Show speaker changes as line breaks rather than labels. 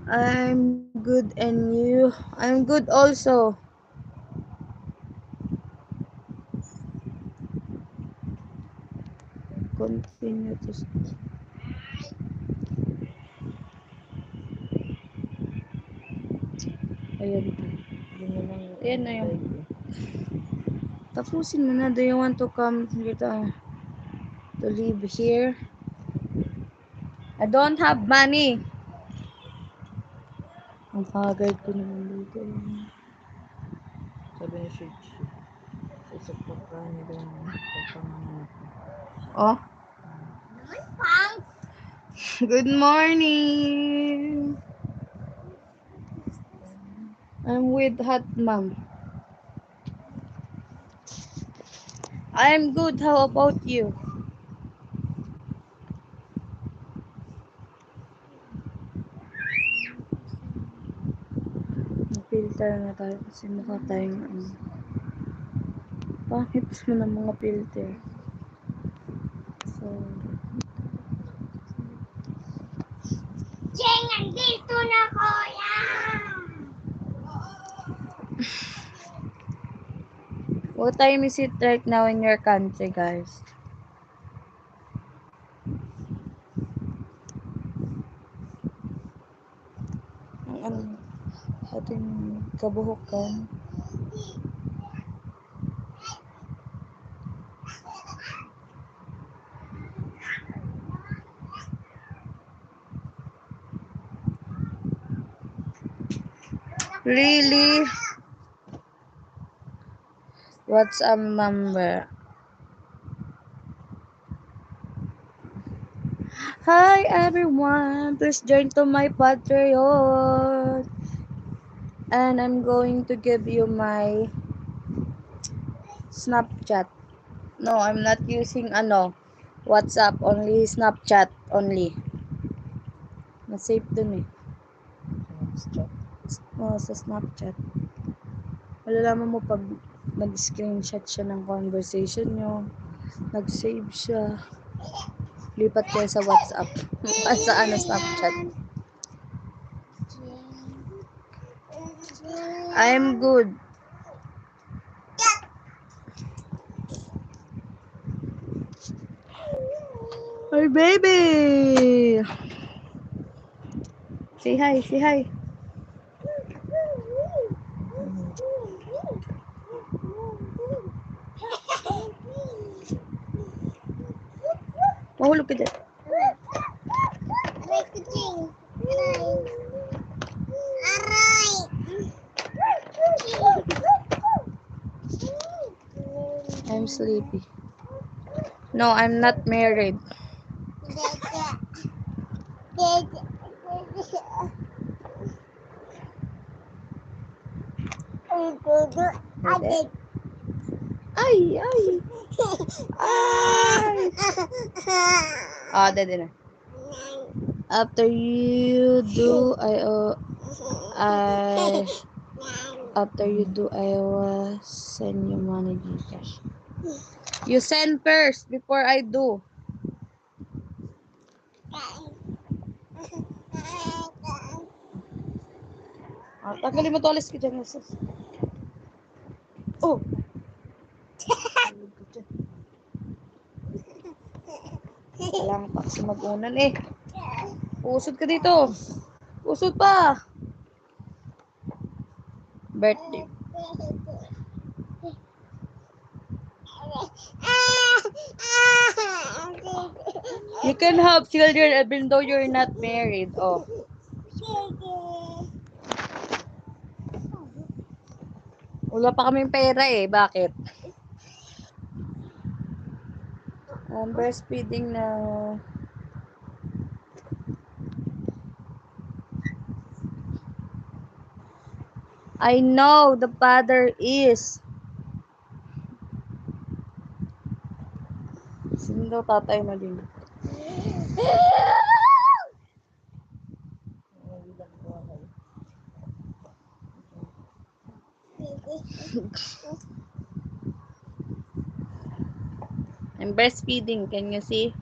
I'm good, and you? I'm good also. Continue to. Ayan pa. Ayan na yun. Tapusin mo na. Do you want to come here to live here? I don't have money. Ang pagod ko naman dito.
Sabi ni Shichi, sasakpak ka nila yung pagpanganak ko.
Oh. Good morning. I'm with Hot Mom. I'm good. How about you? Filter na tayo kasi mukha tayong pangit mo ng mga filter. So,
Jeng, nandito na kuya!
what time is it right now in your country, guys? Ang ating kabuhukan. Really? What's a number? Hi everyone, please join to my Patreon. And I'm going to give you my Snapchat. No, I'm not using WhatsApp, only Snapchat only. Na-save dun eh.
Snapchat.
Sa Snapchat. Malalaman mo pag nag-screenshot siya ng conversation nyo, nag-save siya, lipat kayo sa WhatsApp. Sa Snapchat. I'm good. Hi, baby! Say hi, say hi. Mahulog ka dyan.
Aray ko, Jeng. Aray!
I'm sleepy. No, I'm not married. Pwede? Ay, ay! Ay! Dede na. After you do, after you do, I will send you money Gcash. You send first before I do. Tanggalin mo to, alis ka dyan. Oh! Kailangan pa kasi mag-unan eh. Usod ka dito. Usod pa. Birthday. You can have children even though you're not married. Oh. Wala pa kaming pera eh. Bakit? I'm breastfeeding now. I know the father is. Sino daw tatay mo din? I'm breastfeeding. Can you see?